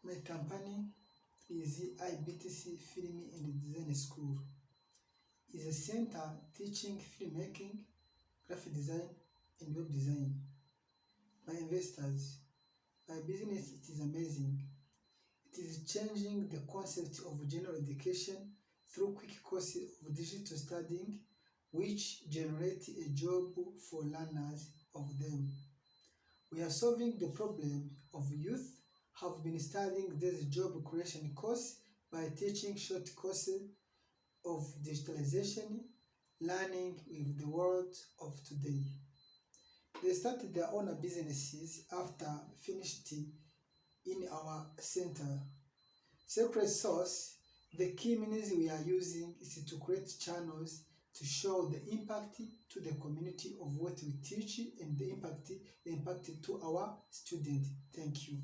My company is the IBTC Film and Design School. It's a center teaching filmmaking, graphic design, and web design. My investors, my business it is amazing. It is changing the concept of general education through quick courses of digital studying, which generate a job for learners of them. We are solving the problem of youth have been studying this job creation course by teaching short courses of digitalization, learning with the world of today. They started their own businesses after finished in our center. Secret sauce, the key means we are using is to create channels to show the impact to the community of what we teach and the impact to our students. Thank you.